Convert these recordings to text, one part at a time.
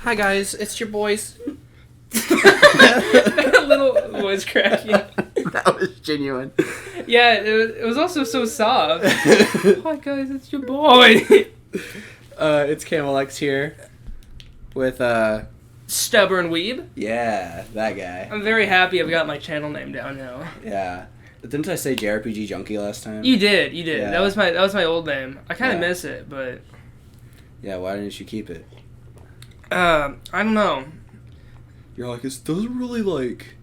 Hi guys, it's your boys. That little voice cracking. That was genuine. Yeah, it was also so soft. Hi guys, it's your boy. It's Camel X here with Stubborn Weeb. yeah, that guy. I'm very happy I've got my channel name down now. Yeah. Didn't I say JRPG Junkie last time? You did. Yeah. That was my old name. I kind of Yeah. miss it, but Yeah, why didn't you keep it? I don't know. You're like, it doesn't really like.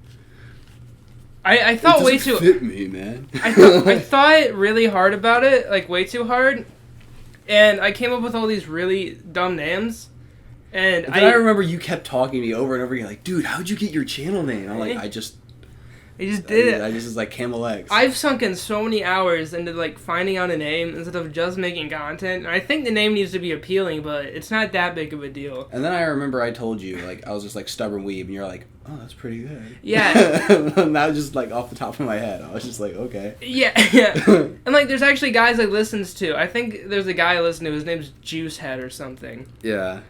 I thought way too. fit me, man. I thought really hard about it, like way too hard, and I came up with all these really dumb names. And I remember you kept talking to me over and over again, like, dude, how'd you get your channel name? I'm like, I just did it. I just was like Camel X. I've sunk in so many hours into like finding out a name instead of just making content. And I think the name needs to be appealing, but it's not that big of a deal. And then I remember I told you, like, I was just like Stubborn Weeb, and you're like, oh, that's pretty good. Yeah. And that was just like off the top of my head. I was just like, okay. Yeah. And like, there's actually guys I listens to. I think there's a guy I listen to. His name's Juicehead or something. Yeah.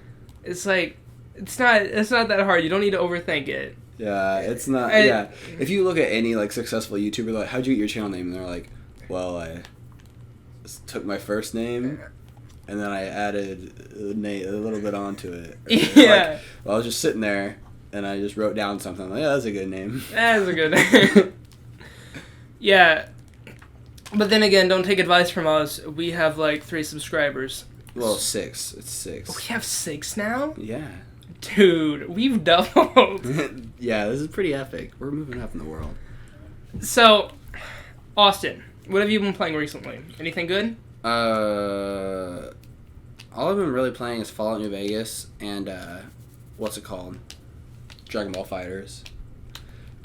It's like, it's not that hard. You don't need to overthink it. Yeah, it's not. Yeah, if you look at any like successful YouTuber, like, how'd you get your channel name? And they're like, well, I just took my first name, and then I added a little bit onto it. Or, Yeah. Like, well, I was just sitting there, and I just wrote down something. Like, yeah, that's a good name. That is a good name. Yeah. But then again, don't take advice from us. We have like 3 subscribers. Well, 6. It's 6. We have 6 now? Yeah. Dude, we've doubled. Yeah, this is pretty epic. We're moving up in the world. So, Austin, what have you been playing recently? Anything good? All I've been really playing is Fallout New Vegas and what's it called? Dragon Ball Fighters.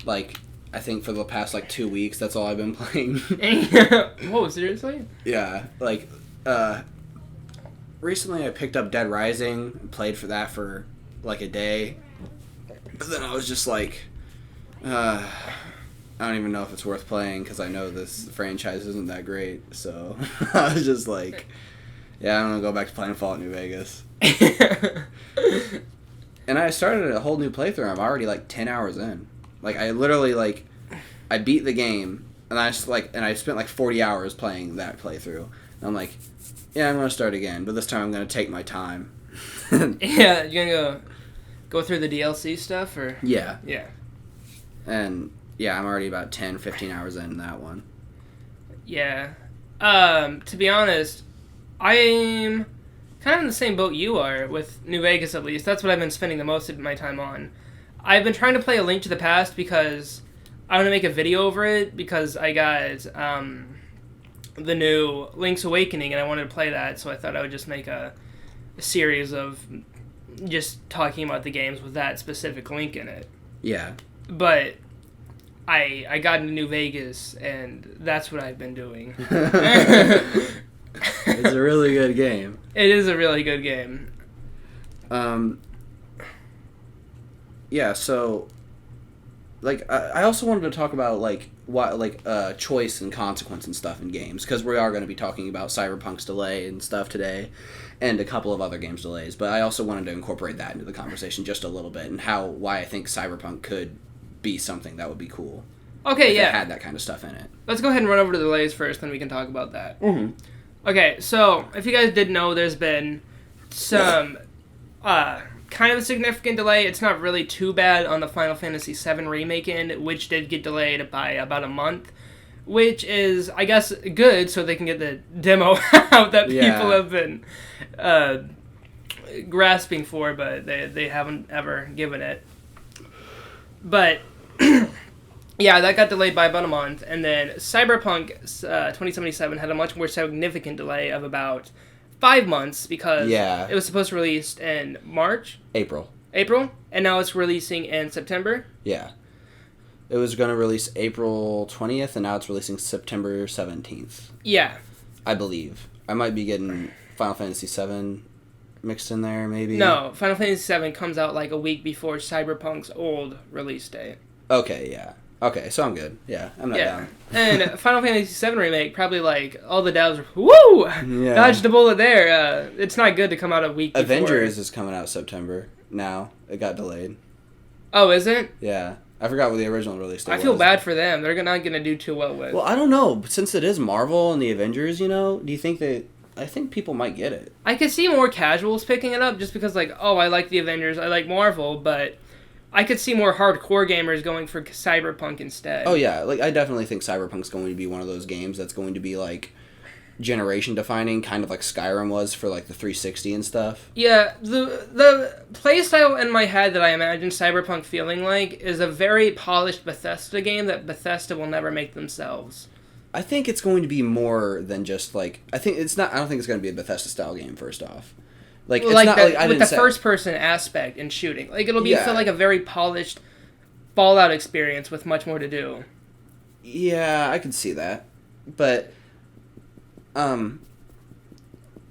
Like, I think for the past like 2 weeks, that's all I've been playing. Whoa, seriously? Yeah, like recently I picked up Dead Rising and played for that for like a day, but then I was just like, I don't even know if it's worth playing because I know this franchise isn't that great. So I was just like, yeah, I'm gonna go back to playing Fallout New Vegas. And I started a whole new playthrough. I'm already like 10 hours in. Like, I literally like, I beat the game and I spent like 40 hours playing that playthrough. And I'm like, yeah, I'm gonna start again, but this time I'm gonna take my time. Yeah, you're gonna go through the DLC stuff, or? Yeah. Yeah. And yeah, I'm already about 10, 15 hours in that one. Yeah. To be honest, I'm kind of in the same boat you are, with New Vegas at least. That's what I've been spending the most of my time on. I've been trying to play A Link to the Past because I want to make a video over it, because I got the new Link's Awakening and I wanted to play that, so I thought I would just make a series of just talking about the games with that specific Link in it. Yeah. But I got into New Vegas, and that's what I've been doing. It's a really good game. It is a really good game. Yeah, so like I also wanted to talk about like what choice and consequence and stuff in games, because we are going to be talking about Cyberpunk's delay and stuff today, and a couple of other games delays, but I also wanted to incorporate that into the conversation just a little bit, and why I think Cyberpunk could be something that would be cool. Okay, if yeah. it had that kind of stuff in it. Let's go ahead and run over to the delays first, then we can talk about that. Mm-hmm. Okay, so if you guys didn't know, there's been some kind of a significant delay. It's not really too bad on the Final Fantasy VII Remake end, which did get delayed by about a month, which is, I guess, good, so they can get the demo out that people have been grasping for, but they haven't ever given it. But yeah, that got delayed by about a month, and then Cyberpunk 2077 had a much more significant delay of about 5 months, because it was supposed to release in April, and now it's releasing in September. Yeah. It was going to release April 20th, and now it's releasing September 17th. Yeah. I believe. I might be getting Final Fantasy VII mixed in there, maybe? No, Final Fantasy VII comes out like a week before Cyberpunk's old release date. Okay, yeah. Okay, so I'm good. Yeah, I'm not down. And Final Fantasy VII Remake, probably like, all the devs are, woo! Yeah. Dodged a bullet there. It's not good to come out a week Avengers before. is coming out September now. It got delayed. Oh, is it? Yeah. I forgot what the original release date was. I feel bad for them. They're not going to do too well with. Well, I don't know. Since it is Marvel and the Avengers, you know, do you think that... I think people might get it. I could see more casuals picking it up just because, like, oh, I like the Avengers, I like Marvel, but I could see more hardcore gamers going for Cyberpunk instead. Oh, yeah. Like, I definitely think Cyberpunk's going to be one of those games that's going to be, like, generation-defining, kind of like Skyrim was for, like, the 360 and stuff. Yeah, the playstyle in my head that I imagine Cyberpunk feeling like is a very polished Bethesda game that Bethesda will never make themselves. I think it's going to be more than just, like... I don't think it's going to be a Bethesda-style game, first off. Like, it's like not that, like... I with didn't the say... first-person aspect in shooting. Like, it'll be Yeah. feel like a very polished Fallout experience with much more to do. Yeah, I could see that. But...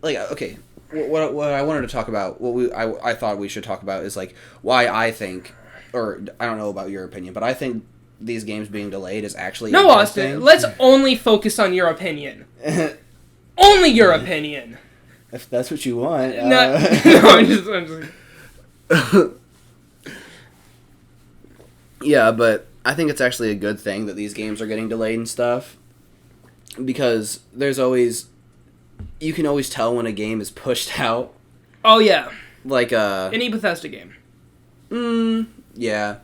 like, okay, what I wanted to talk about, I thought we should talk about is, like, why I think, or I don't know about your opinion, but I think these games being delayed is actually No, Austin, let's only focus on your opinion. Only your opinion. If that's what you want. No, I'm just... Yeah, but I think it's actually a good thing that these games are getting delayed and stuff. Because there's always... You can always tell when a game is pushed out. Oh, yeah. Like, Any Bethesda game. Yeah.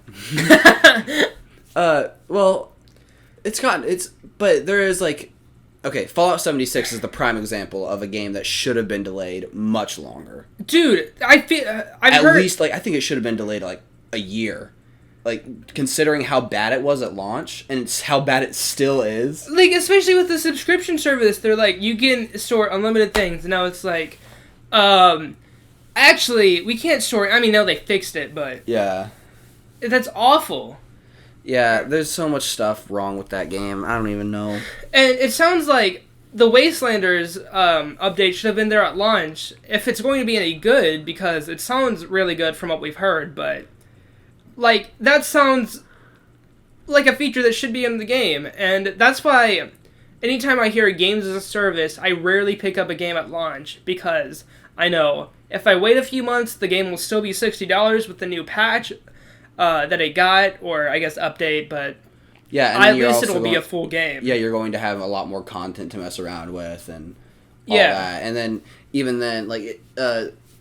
Well, but there is, like... Okay, Fallout 76 is the prime example of a game that should have been delayed much longer. Dude, I've At least, like, I think it should have been delayed, like, a year. Like, considering how bad it was at launch, and it's how bad it still is. Like, especially with the subscription service, they're like, you can store unlimited things, and now it's like, actually, we can't store... I mean, no, they fixed it, but... Yeah. That's awful. Yeah, there's so much stuff wrong with that game. I don't even know. And it sounds like the Wastelanders update should have been there at launch, if it's going to be any good, because it sounds really good from what we've heard, but... Like, that sounds like a feature that should be in the game, and that's why anytime I hear games as a service, I rarely pick up a game at launch, because I know if I wait a few months, the game will still be $60 with the new patch that it got, or I guess update, but yeah, at least it'll be a full game. Yeah, you're going to have a lot more content to mess around with, and all that. And then, even then, like,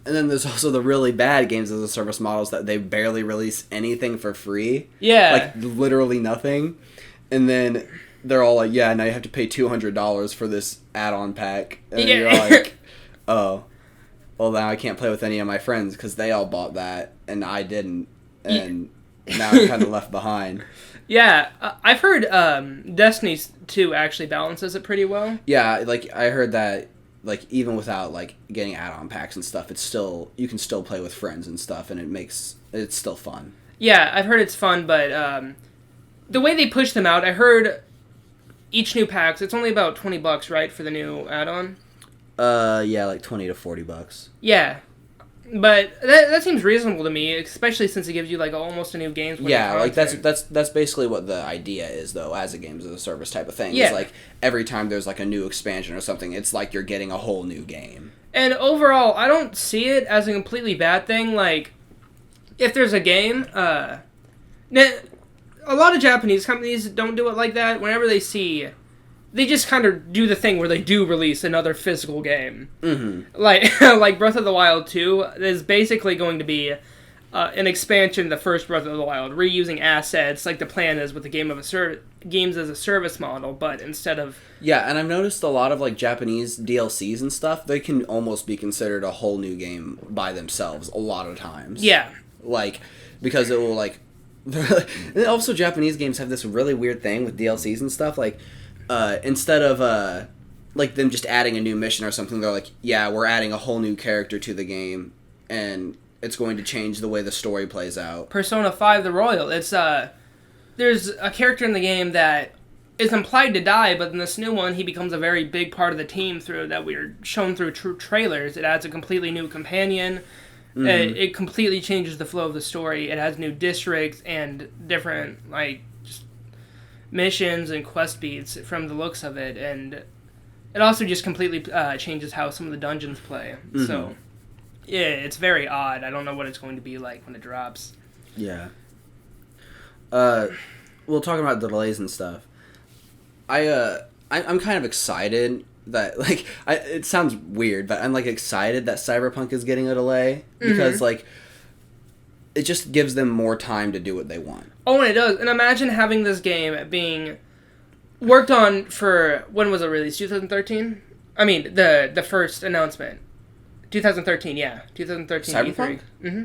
and then there's also the really bad games as a service models that they barely release anything for free. Yeah. Like, literally nothing. And then they're all like, yeah, now you have to pay $200 for this add-on pack. And Yeah. you're like, oh, well, now I can't play with any of my friends because they all bought that and I didn't. And now I'm kind of left behind. Yeah, I've heard Destiny 2 actually balances it pretty well. Yeah, like, I heard that, like, even without, like, getting add-on packs and stuff, it's still, you can still play with friends and stuff, and it's still fun. Yeah, I've heard it's fun, but the way they push them out, I heard each new packs, it's only about $20, right, for the new add-on? Yeah, like $20 to $40. Yeah, but that seems reasonable to me, especially since it gives you, like, almost a new game's worth of Yeah, like, content. that's basically what the idea is, though, as a games as a service type of thing. Yeah. It's like, every time there's, like, a new expansion or something, it's like you're getting a whole new game. And overall, I don't see it as a completely bad thing. Like, if there's a game, a lot of Japanese companies don't do it like that. Whenever they see, they just kind of do the thing where they do release another physical game. Mm-hmm. Like Breath of the Wild 2 is basically going to be an expansion of the first Breath of the Wild, reusing assets like the plan is with the games as a service model, but instead of... Yeah, and I've noticed a lot of, like, Japanese DLCs and stuff, they can almost be considered a whole new game by themselves a lot of times. Yeah. Like, because it will, like... and also, Japanese games have this really weird thing with DLCs and stuff, like, instead of, like, them just adding a new mission or something, they're like, yeah, we're adding a whole new character to the game, and it's going to change the way the story plays out. Persona 5 The Royal, it's, there's a character in the game that is implied to die, but in this new one, he becomes a very big part of the team that we're shown through trailers. It adds a completely new companion. Mm-hmm. It completely changes the flow of the story. It has new districts and different, like, just missions and quest beats from the looks of it, and it also just completely changes how some of the dungeons play. Mm-hmm. So, yeah, it's very odd. I don't know what it's going to be like when it drops. Yeah. Well, talking about delays and stuff, I'm kind of excited that, like, it sounds weird, but I'm, like, excited that Cyberpunk is getting a delay, because, like, it just gives them more time to do what they want. Oh, and it does. And imagine having this game being worked on for, when was it released? 2013? I mean, the first announcement. 2013, yeah. 2013 Cyberpunk? E3. Mm-hmm.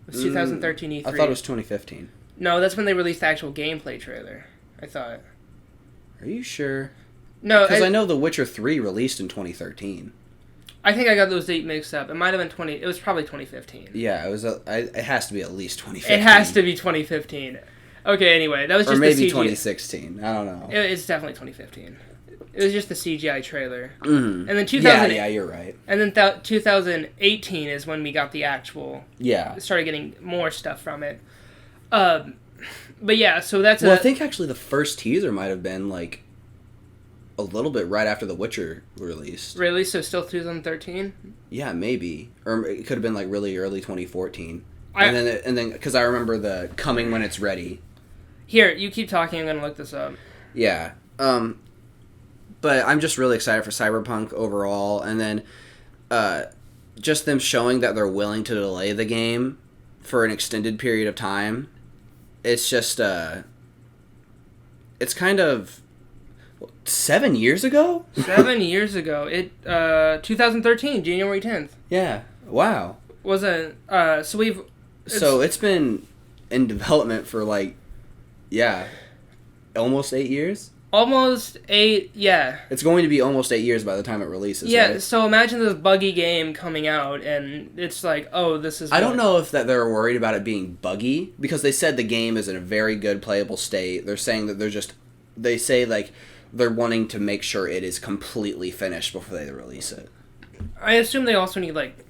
It was 2013 E3. I thought it was 2015. No, that's when they released the actual gameplay trailer, I thought. Are you sure? No, Because I know The Witcher 3 released in 2013. I think I got those dates mixed up. It might have been it was probably 2015. Yeah, it was. It has to be at least 2015. It has to be 2015. Okay, anyway, that was just or maybe the CGI. 2016. I don't know. It's definitely 2015. It was just the CGI trailer. Mm-hmm. And then 2000. Yeah, you're right. And then 2018 is when we got the actual. Yeah. Started getting more stuff from it. But yeah, so that's. Well, I think actually the first teaser might have been like a little bit right after The Witcher released. Really? So still 2013? Yeah, maybe, or it could have been like really early 2014. And then because I remember the coming when it's ready. Here, you keep talking. I'm gonna look this up. Yeah. But I'm just really excited for Cyberpunk overall, and then just them showing that they're willing to delay the game for an extended period of time. It's just it's kind of 7 years ago. 7 years ago, 2013, January 10th. Yeah. Wow. Wasn't So it's been in development for almost 8 years. Almost 8, yeah. It's going to be almost 8 years by the time it releases. Yeah, right? so imagine this buggy game coming out, and it's like, oh, this is... I don't know if that they're worried about it being buggy, because they said the game is in a very good playable state. They're saying that they say, like, they're wanting to make sure it is completely finished before they release it. I assume they also need, like,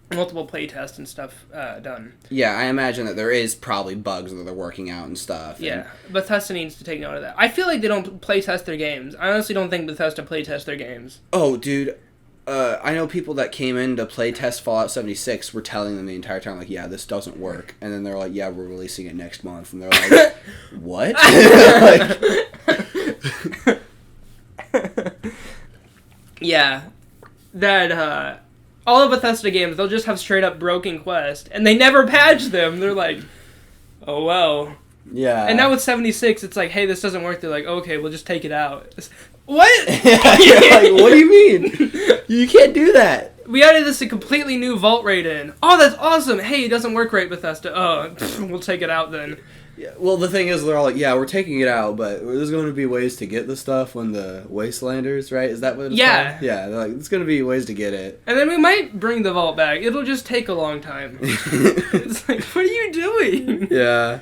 multiple playtests and stuff done. Yeah, I imagine that there is probably bugs that they're working out and stuff. Yeah, Bethesda needs to take note of that. I feel like they don't playtest their games. I honestly don't think Bethesda playtest their games. Oh, dude, I know people that came in to play test Fallout 76 were telling them the entire time, like, yeah, this doesn't work. And then they're like, yeah, we're releasing it next month. And they're like, what? Yeah, that, all of Bethesda games, they'll just have straight up broken quest, and they never patch them. They're like, oh, well. Yeah. And now with 76, it's like, hey, this doesn't work. They're like, okay, we'll just take it out. What? You're like, what do you mean? You can't do that. We added this a completely new vault raid in. Oh, that's awesome. Hey, it doesn't work right, Bethesda. Oh, we'll take it out then. Yeah, well, the thing is, they're all like, yeah, we're taking it out, but there's going to be ways to get the stuff when the Wastelanders, right? Is that what it's called? Yeah, they're like, there's going to be ways to get it. And then we might bring the vault back. It'll just take a long time. It's like, what are you doing? Yeah.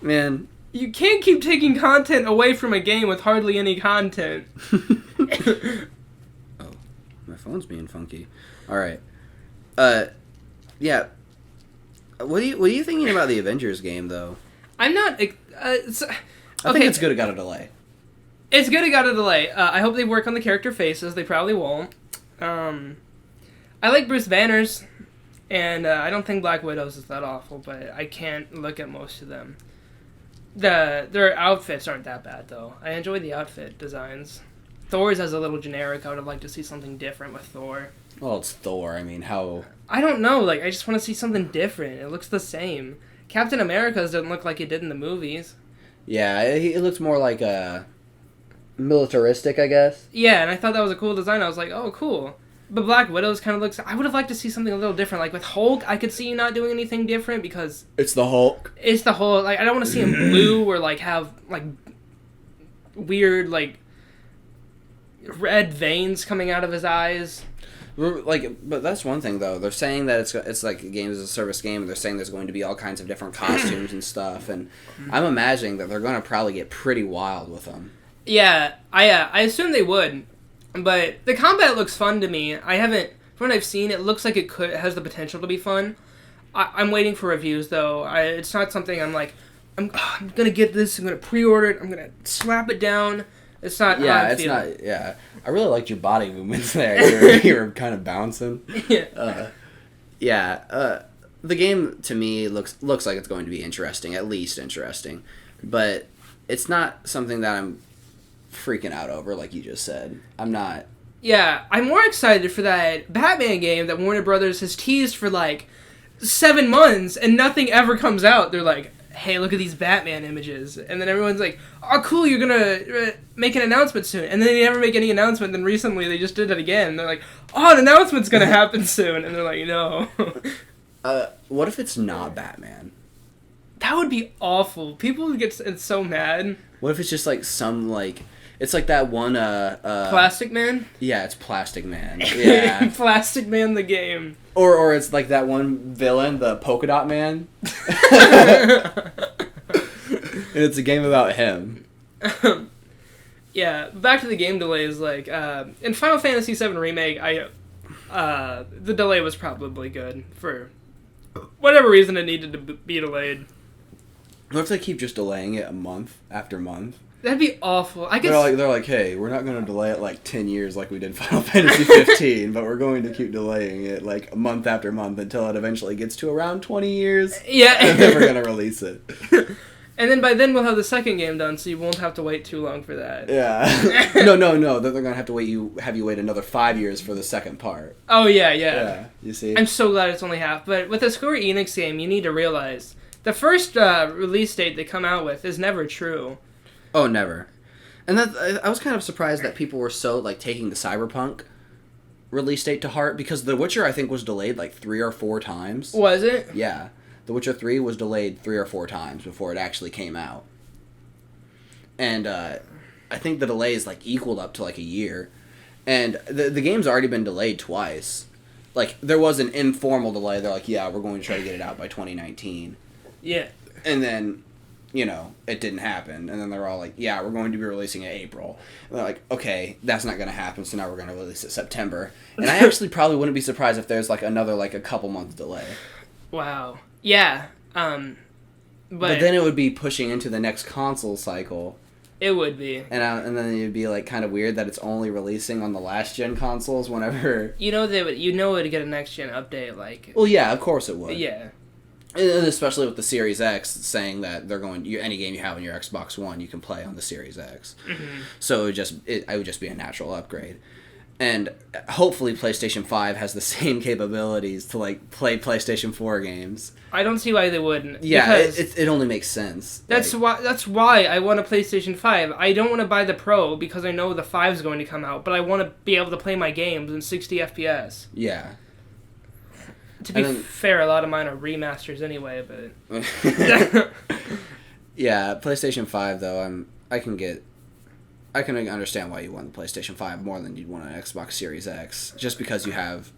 Man. You can't keep taking content away from a game with hardly any content. Oh, my phone's being funky. All right. Yeah. What are you thinking about the Avengers game, though? I'm not... I think it's good it got a delay. It's good it got a delay. I hope they work on the character faces. They probably won't. I like Bruce Banner's, and I don't think Black Widow's is that awful, but I can't look at most of them. Their outfits aren't that bad, though. I enjoy the outfit designs. Thor's is a little generic. I would have liked to see something different with Thor. Well, it's Thor. I mean, how... I don't know. Like, I just want to see something different. It looks the same. Captain America's doesn't look like it did in the movies. Yeah, it looks more like militaristic, I guess. Yeah, and I thought that was a cool design. I was like, oh, cool. But Black Widow's kind of looks... I would have liked to see something a little different. Like, with Hulk, I could see you not doing anything different because... It's the Hulk. It's the whole... Like, I don't want to see him blue or, like, have, like, weird, like, red veins coming out of his eyes. Like, but that's one thing, though. They're saying that it's like a games as a service game, and they're saying there's going to be all kinds of different costumes and stuff, and I'm imagining that they're going to probably get pretty wild with them. Yeah, I assume they would, but the combat looks fun to me. I haven't, from what I've seen, it looks like it has the potential to be fun. I'm waiting for reviews, though. It's not something I'm like, I'm gonna get this. I'm gonna pre-order it. I'm gonna slap it down. It's not. Yeah, it's not. Yeah, I really liked your body movements there. You were kind of bouncing. Yeah. The game to me looks like it's going to be interesting, at least interesting, but it's not something that I'm freaking out over, like you just said. I'm not. Yeah, I'm more excited for that Batman game that Warner Brothers has teased for like 7 months, and nothing ever comes out. They're like, hey, look at these Batman images. And then everyone's like, oh, cool, you're going to make an announcement soon. And then they never make any announcement. Then recently they just did it again. They're like, oh, an announcement's going to happen soon. And they're like, no. What if it's not Batman? That would be awful. People would get so mad. What if it's just like some like... It's like that one... Plastic Man? Yeah, it's Plastic Man. Yeah. Plastic Man the game. Or it's like that one villain, the Polka Dot Man. And it's a game about him. Yeah, back to the game delays. Like in Final Fantasy VII Remake, the delay was probably good for whatever reason it needed to be delayed. What if they keep just delaying it a month after month? That'd be awful. I guess they're like, hey, we're not going to delay it like 10 years like we did Final Fantasy 15, but we're going to keep delaying it like month after month until it eventually gets to around 20 years. Yeah. And then we're going to release it. And then by then we'll have the second game done, so you won't have to wait too long for that. Yeah. No. They're going to have to have you wait another 5 years for the second part. Oh, yeah. Yeah, you see? I'm so glad it's only half. But with a Square Enix game, you need to realize the first release date they come out with is never true. Oh, never. And I was kind of surprised that people were so, like, taking the Cyberpunk release date to heart, because The Witcher, I think, was delayed, like, 3 or 4 times. Was it? Yeah. The Witcher 3 was delayed 3 or 4 times before it actually came out. And, I think the delay is, like, equaled up to, like, a year. And the game's already been delayed twice. Like, there was an informal delay. They're like, yeah, we're going to try to get it out by 2019. Yeah. And then... it didn't happen. And then they're all like, yeah, we're going to be releasing it April. And they're like, okay, that's not going to happen, so now we're going to release it September. And I actually probably wouldn't be surprised if there's, like, another, like, a couple months delay. Wow. Yeah. But then it would be pushing into the next console cycle. It would be. And then it would be, like, kind of weird that it's only releasing on the last-gen consoles whenever... it would get a next-gen update, like... Well, yeah, of course it would. Yeah. And especially with the Series X saying that they're going, any game you have on your Xbox One you can play on the Series X. Mm-hmm. So it would just be a natural upgrade. And hopefully PlayStation 5 has the same capabilities to, like, play PlayStation 4 games. I don't see why they wouldn't. Yeah, it only makes sense. That's why I want a PlayStation 5. I don't want to buy the Pro because I know the 5 is going to come out, but I want to be able to play my games in 60 FPS. Yeah. To be fair, a lot of mine are remasters anyway, but... Yeah, PlayStation 5, though, I can understand why you want the PlayStation 5 more than you'd want an Xbox Series X, just because you have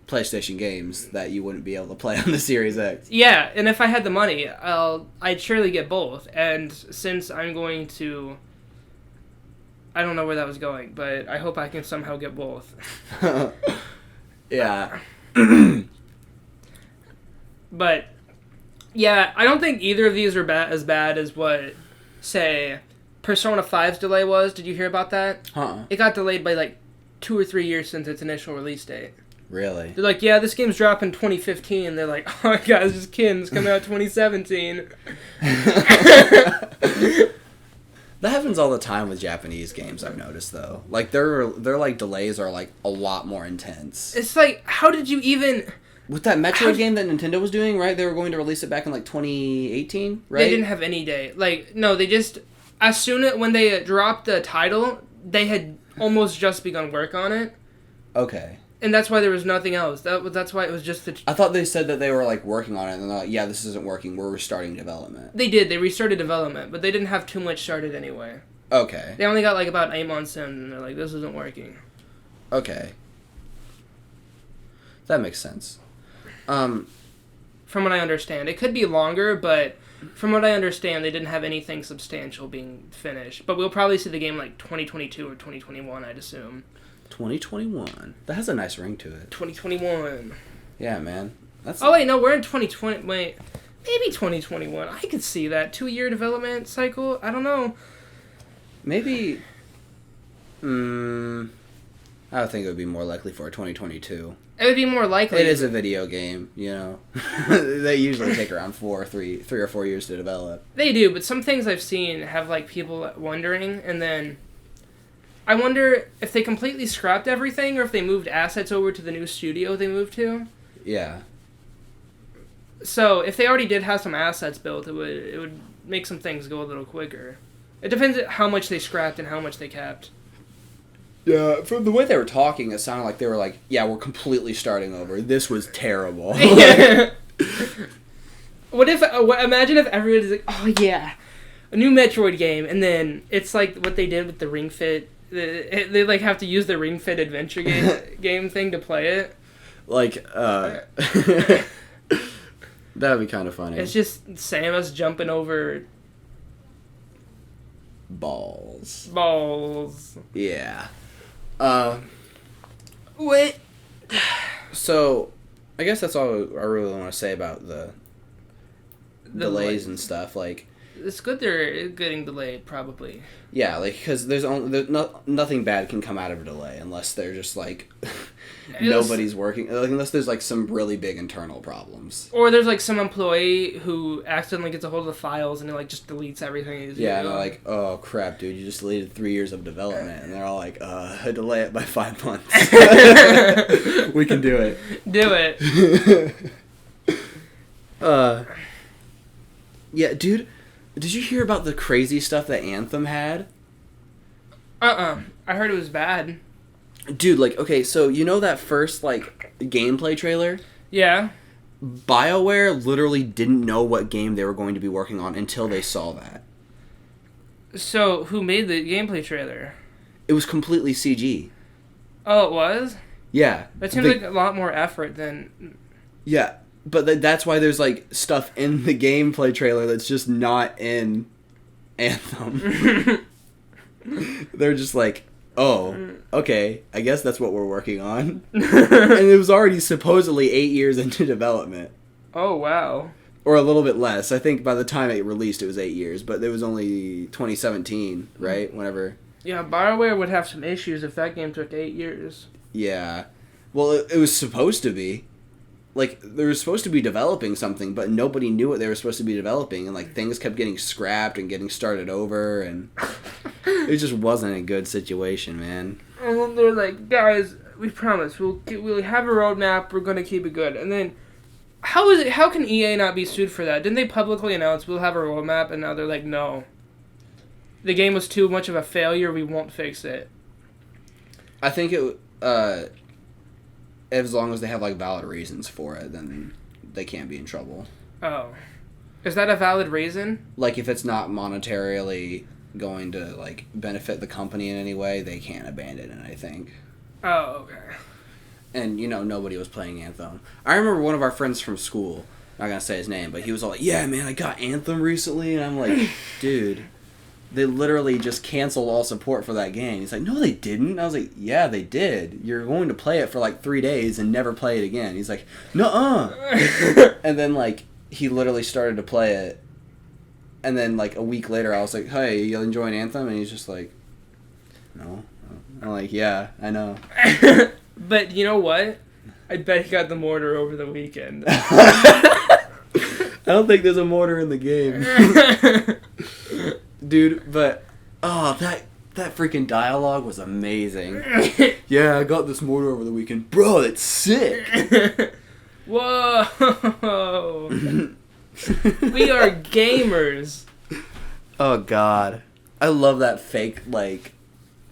PlayStation games that you wouldn't be able to play on the Series X. Yeah, and if I had the money, I'd surely get both, and since I'm going to... I don't know where that was going, but I hope I can somehow get both. Yeah. But, yeah, I don't think either of these are as bad as what, say, Persona 5's delay was. Did you hear about that? It got delayed by, like, 2 or 3 years since its initial release date. Really? They're like, yeah, this game's dropping 2015. They're like, oh, guys, just kidding. It's coming out 2017. That happens all the time with Japanese games, I've noticed, though. Like, their like, delays are, like, a lot more intense. It's like, how did you even... With that Metroid game that Nintendo was doing, right? They were going to release it back in, like, 2018, right? They didn't have any date. Like, no, they just... when they dropped the title, they had almost just begun work on it. Okay. And that's why there was nothing else. That's why it was just the... I thought they said that they were, like, working on it, and they're like, yeah, this isn't working, we're restarting development. They did. They restarted development, but they didn't have too much started anyway. Okay. They only got, like, about 8 months in, and they're like, this isn't working. Okay. That makes sense. From what I understand. It could be longer, but from what I understand, they didn't have anything substantial being finished. But we'll probably see the game, like, 2022 or 2021, I'd assume. 2021. That has a nice ring to it. 2021. Yeah, man. Oh, wait, no, we're in 2020. Wait. Maybe 2021. I could see that 2-year development cycle. I don't know. Maybe. I would think it would be more likely for 2022. It would be more likely. It is a video game, you know. They usually take around 3 or 4 years to develop. They do, but some things I've seen have like people wondering, and then I wonder if they completely scrapped everything or if they moved assets over to the new studio they moved to. Yeah. So if they already did have some assets built, it would make some things go a little quicker. It depends on how much they scrapped and how much they kept. Yeah, from the way they were talking, it sounded like they were like, yeah, we're completely starting over. This was terrible. Imagine if everybody's like, oh yeah, a new Metroid game, and then it's like what they did with the Ring Fit. They like have to use the Ring Fit adventure game thing to play it. Like, that would be kind of funny. It's just Samus jumping over balls. Yeah. Wait. So, I guess that's all I really want to say about the delays and stuff. Like, it's good they're getting delayed, probably. Yeah, like, because nothing bad can come out of a delay unless they're just, like, nobody's working. Like, unless there's, like, some really big internal problems. Or there's, like, some employee who accidentally gets a hold of the files and, like, just deletes everything. Yeah, and they're like, oh, crap, dude, you just deleted 3 years of development. And they're all like, delay it by 5 months. We can do it. Do it. Yeah, dude. Did you hear about the crazy stuff that Anthem had? I heard it was bad. Dude, like, okay, so you know that first, like, gameplay trailer? Yeah. BioWare literally didn't know what game they were going to be working on until they saw that. So, who made the gameplay trailer? It was completely CG. Oh, it was? Yeah. That seems like a lot more effort than... Yeah. But that's why there's, like, stuff in the gameplay trailer that's just not in Anthem. They're just like, oh, okay, I guess that's what we're working on. And it was already supposedly 8 years into development. Oh, wow. Or a little bit less. I think by the time it released, it was 8 years. But it was only 2017, right? Whenever... Yeah, BioWare would have some issues if that game took 8 years. Yeah. Well, it was supposed to be. Like, they were supposed to be developing something, but nobody knew what they were supposed to be developing, and, like, things kept getting scrapped and getting started over, and it just wasn't a good situation, man. And then they're like, guys, we promise, we'll have a roadmap, we're gonna keep it good. And then, how can EA not be sued for that? Didn't they publicly announce, we'll have a roadmap, and now they're like, no. The game was too much of a failure, we won't fix it. I think as long as they have, like, valid reasons for it, then they can't be in trouble. Oh. Is that a valid reason? Like, if it's not monetarily going to, like, benefit the company in any way, they can't abandon it, I think. Oh, okay. And, you know, nobody was playing Anthem. I remember one of our friends from school, not gonna say his name, but he was all like, yeah, man, I got Anthem recently, and I'm like, dude... They literally just canceled all support for that game. He's like, no, they didn't. I was like, yeah, they did. You're going to play it for like 3 days and never play it again. He's like, nuh-uh. And then, like, he literally started to play it. And then, like, a week later, I was like, hey, you enjoying Anthem? And he's just like, no. I'm like, yeah, I know. But you know what? I bet he got the mortar over the weekend. I don't think there's a mortar in the game. Dude, but, that freaking dialogue was amazing. Yeah, I got this mortar over the weekend. Bro, it's sick! Whoa! We are gamers! Oh, God. I love that fake, like,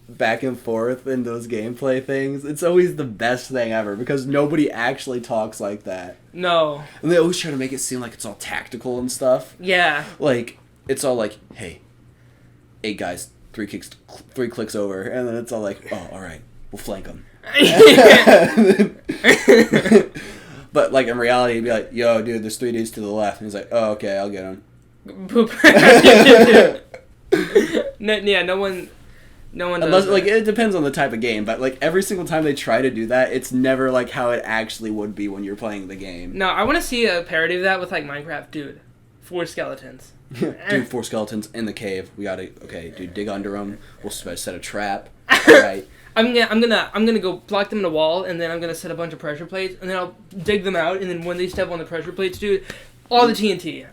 back and forth in those gameplay things. It's always the best thing ever, because nobody actually talks like that. No. And they always try to make it seem like it's all tactical and stuff. Yeah. Like, it's all like, hey... 8 guys, 3 clicks over, and then it's all like, oh, all right, we'll flank them. But, like, in reality, he'd be like, yo, dude, there's 3 dudes to the left. And he's like, oh, okay, I'll get them. No No one does Unless, that. like, it depends on the type of game, but, like, every single time they try to do that, it's never, like, how it actually would be when you're playing the game. No, I want to see a parody of that with, like, Minecraft. Dude, 4 skeletons. Dude, 4 skeletons in the cave. We gotta, okay, dude, dig under them. We'll set a trap. Alright. I'm gonna go block them in a wall, and then I'm gonna set a bunch of pressure plates, and then I'll dig them out, and then when they step on the pressure plates, dude, all the TNT.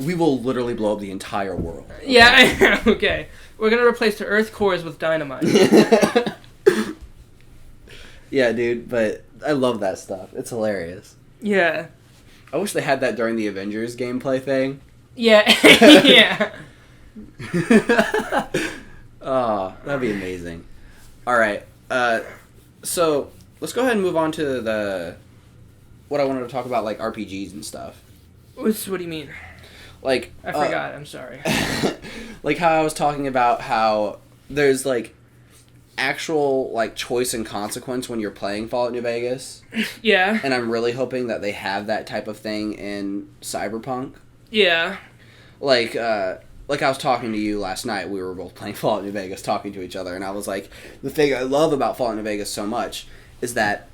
We will literally blow up the entire world. Okay? Yeah, okay. We're gonna replace the Earth cores with dynamite. Yeah, dude, but I love that stuff. It's hilarious. Yeah. I wish they had that during the Avengers gameplay thing. Yeah. Yeah. Oh, that'd be amazing. Alright, so let's go ahead and move on to what I wanted to talk about, like RPGs and stuff. What do you mean? Like, I forgot, I'm sorry. like how I was talking about how there's, like, actual, like, choice and consequence when you're playing Fallout New Vegas. Yeah. And I'm really hoping that they have that type of thing in Cyberpunk. Yeah. Like I was talking to you last night, we were both playing Fallout New Vegas, talking to each other, and I was like, the thing I love about Fallout New Vegas so much is that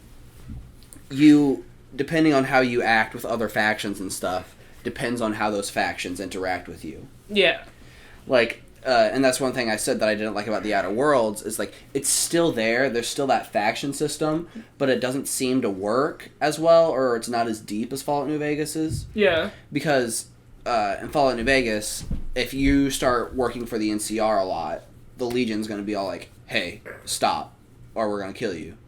you, depending on how you act with other factions and stuff, depends on how those factions interact with you. Yeah. Like, and that's one thing I said that I didn't like about the Outer Worlds, is, like, it's still there's still that faction system, but it doesn't seem to work as well, or it's not as deep as Fallout New Vegas is. Yeah. Because in Fallout New Vegas, if you start working for the NCR a lot, the Legion's going to be all like, hey, stop, or we're going to kill you.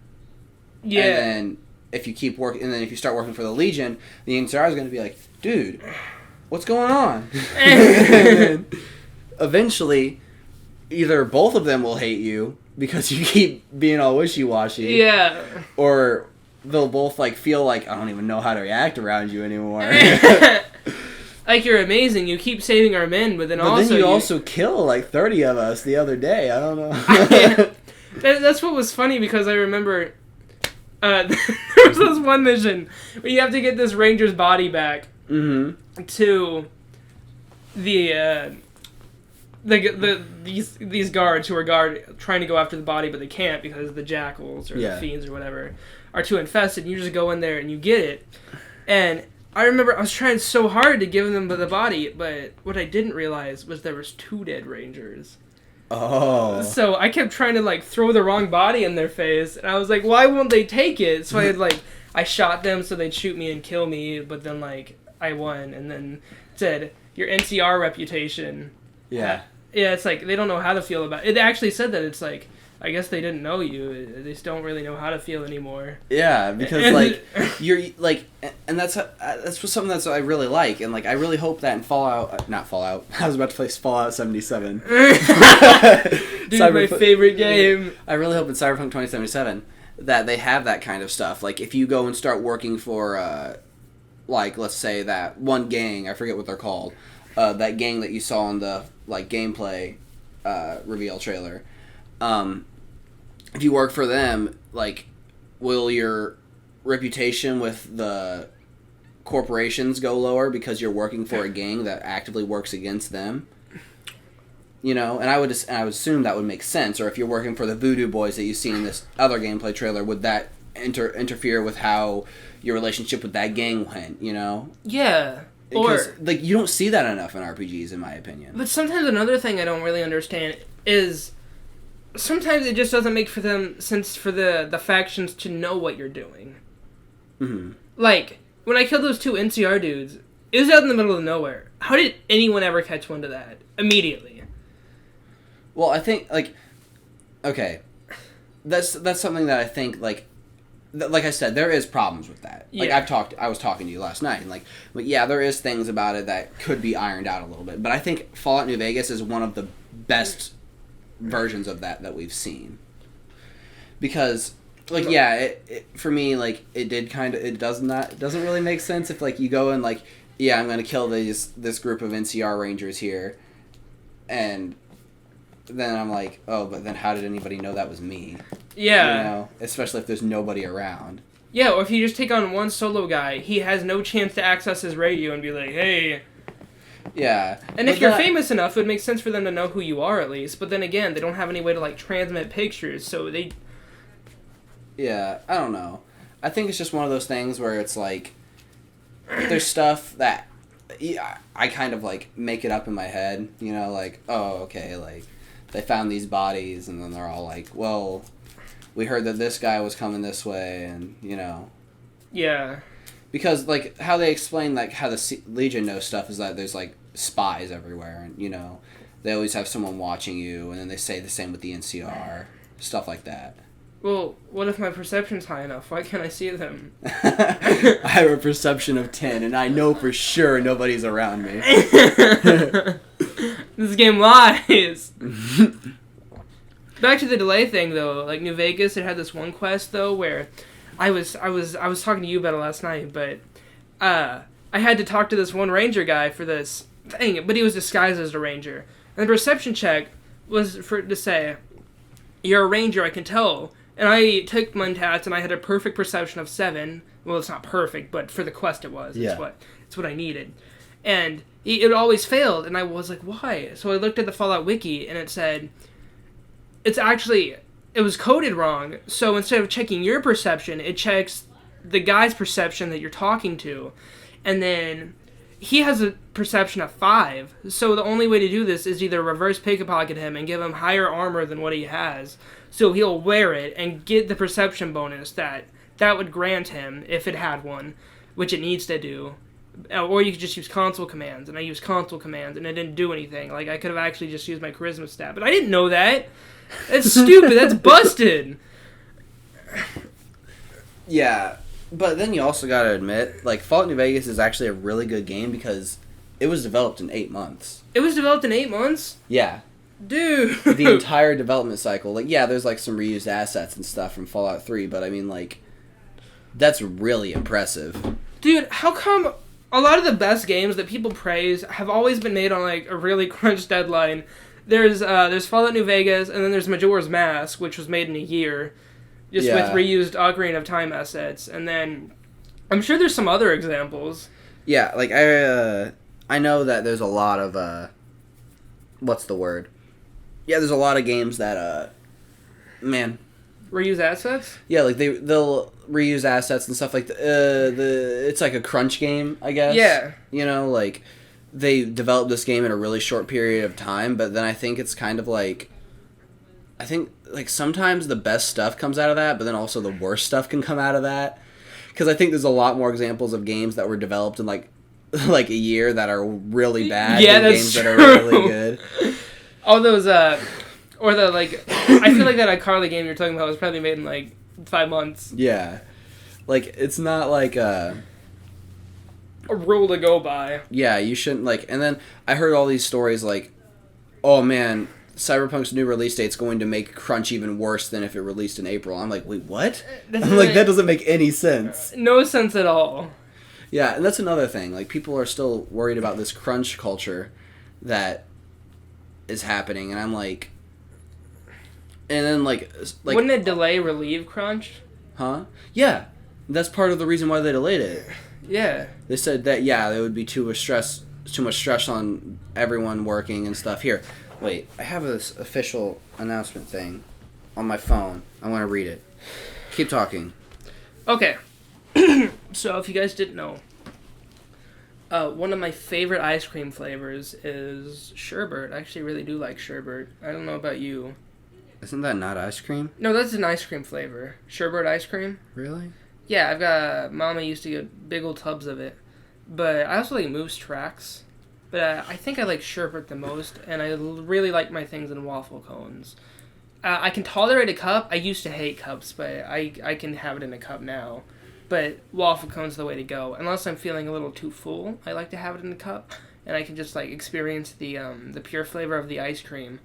Yeah. And then if you keep working, and then if you start working for the Legion, the NCR is going to be like, dude, what's going on? And then eventually, either both of them will hate you because you keep being all wishy-washy. Yeah. Or they'll both, like, feel like, I don't even know how to react around you anymore. Like, you're amazing. You keep saving our men, but then you also kill, like, 30 of us the other day. I don't know. That's what was funny, because I remember there was this one mission where you have to get this ranger's body back to these guards who are trying to go after the body, but they can't because the jackals or the fiends or whatever are too infested. You just go in there and you get it. And I remember I was trying so hard to give them the body, but what I didn't realize was there was 2 dead rangers. Oh. So I kept trying to, like, throw the wrong body in their face, and I was like, why won't they take it? So I shot them so they'd shoot me and kill me, but then, like, I won, and then it said, your NCR reputation. Yeah. Yeah, it's like, they don't know how to feel about it. It actually said that. It's like, I guess they didn't know you. They just don't really know how to feel anymore. Yeah, because, like, you're, like, and that's something that's I really like, and, like, I really hope that in not Fallout, I was about to play Fallout 77. Dude, my favorite game. I really hope in Cyberpunk 2077 that they have that kind of stuff. Like, if you go and start working for, like, let's say that one gang, I forget what they're called, that gang that you saw in the, like, gameplay reveal trailer, if you work for them, like, will your reputation with the corporations go lower because you're working for a gang that actively works against them? You know, and I would assume that would make sense. Or if you're working for the Voodoo Boys that you see in this other gameplay trailer, would that interfere with how your relationship with that gang went? You know? Yeah. Because, like, you don't see that enough in RPGs, in my opinion. But sometimes another thing I don't really understand is sometimes it just doesn't make sense for the factions to know what you're doing. Mm-hmm. Like, when I killed those 2 NCR dudes, it was out in the middle of nowhere. How did anyone ever catch wind of that immediately? Well, I think, like, okay, that's something that I think, like I said, there is problems with that. Like, Yeah. I was talking to you last night, and, like, but yeah, there is things about it that could be ironed out a little bit. But I think Fallout New Vegas is one of the best versions of that we've seen. Because, like, yeah, it for me, like, it doesn't really make sense if, like, you go and, like, yeah, I'm gonna kill this group of NCR Rangers here, and then I'm like, oh, but then how did anybody know that was me? Yeah. You know, especially if there's nobody around. Yeah, or if you just take on one solo guy, he has no chance to access his radio and be like, hey, Yeah. And if you're famous enough, it would make sense for them to know who you are at least. But then again, they don't have any way to like transmit pictures, so they. Yeah, I don't know. I think it's just one of those things where it's like there's stuff that I kind of like make it up in my head, you know, like, oh, okay, like they found these bodies and then they're all like, well, we heard that this guy was coming this way, and you know. Yeah. Because like how they explain like how the Legion knows stuff is that there's like spies everywhere, and you know they always have someone watching you, and then they say the same with the NCR, stuff like that. Well, what if my perception's high enough? Why can't I see them? I have a perception of 10, and I know for sure nobody's around me. This game lies. Back to the delay thing though, like New Vegas, it had this one quest though where I was talking to you about it last night, but I had to talk to this one ranger guy for this thing, but he was disguised as a ranger. And the perception check was to say, "You're a ranger, I can tell." And I took Muntats and I had a perfect perception of 7. Well, it's not perfect, but for the quest it was. Yeah. It's what I needed. And it always failed, and I was like, why? So I looked at the Fallout wiki, and it said, it was coded wrong. So instead of checking your perception, it checks the guy's perception that you're talking to. And then he has a perception of 5. So the only way to do this is either reverse pickpocket him and give him higher armor than what he has. So he'll wear it and get the perception bonus that would grant him if it had one, which it needs to do. Or you could just use console commands, and I used console commands, and it didn't do anything. Like, I could have actually just used my charisma stat, but I didn't know that. That's stupid. That's busted. Yeah, but then you also gotta admit, like, Fallout New Vegas is actually a really good game because it was developed in 8 months. It was developed in 8 months? Yeah. Dude. The entire development cycle. Like, yeah, there's, like, some reused assets and stuff from Fallout 3, but, I mean, like, that's really impressive. Dude, how come a lot of the best games that people praise have always been made on, like, a really crunched deadline? There's Fallout New Vegas, and then there's Majora's Mask, which was made in a year, just with reused Ocarina of Time assets, and then I'm sure there's some other examples. Yeah, like, I know that there's a lot of, what's the word? Yeah, there's a lot of games that, man. Reuse assets? Yeah, like, they'll reuse assets and stuff like it's like a crunch game, I guess. Yeah. You know, like, they developed this game in a really short period of time, but then I think it's kind of like, I think, like, sometimes the best stuff comes out of that, but then also the worst stuff can come out of that. Because I think there's a lot more examples of games that were developed in, like a year that are really bad than games true. that are really good. All those, or the, like, I feel like that iCarly game you're talking about was probably made in, like, 5 months. Yeah. Like, it's not like, a rule to go by. Yeah, you shouldn't, like, and then I heard all these stories, like, oh man, Cyberpunk's new release date's going to make crunch even worse than if it released in April. I'm like, wait, what? I'm like, that doesn't make any sense. No sense at all. Yeah, and that's another thing. Like, people are still worried about this crunch culture that is happening, and I'm like, and then, like wouldn't a delay relieve crunch? Huh? Yeah. That's part of the reason why they delayed it. Yeah. They said that, yeah, there would be too much stress on everyone working and stuff. Here, wait, I have this official announcement thing on my phone. I want to read it. Keep talking. Okay. So, if you guys didn't know, one of my favorite ice cream flavors is sherbet. I actually really do like sherbet. I don't know about you. Isn't that not ice cream? No, that's an ice cream flavor. Sherbet ice cream. Really? Yeah, I've got... Mama used to get big old tubs of it. But I also like Moose Tracks. But I think I like sherbet the most, and I really like my things in waffle cones. I can tolerate a cup. I used to hate cups, but I can have it in a cup now. But waffle cone's the way to go. Unless I'm feeling a little too full, I like to have it in a cup, and I can just like experience the pure flavor of the ice cream.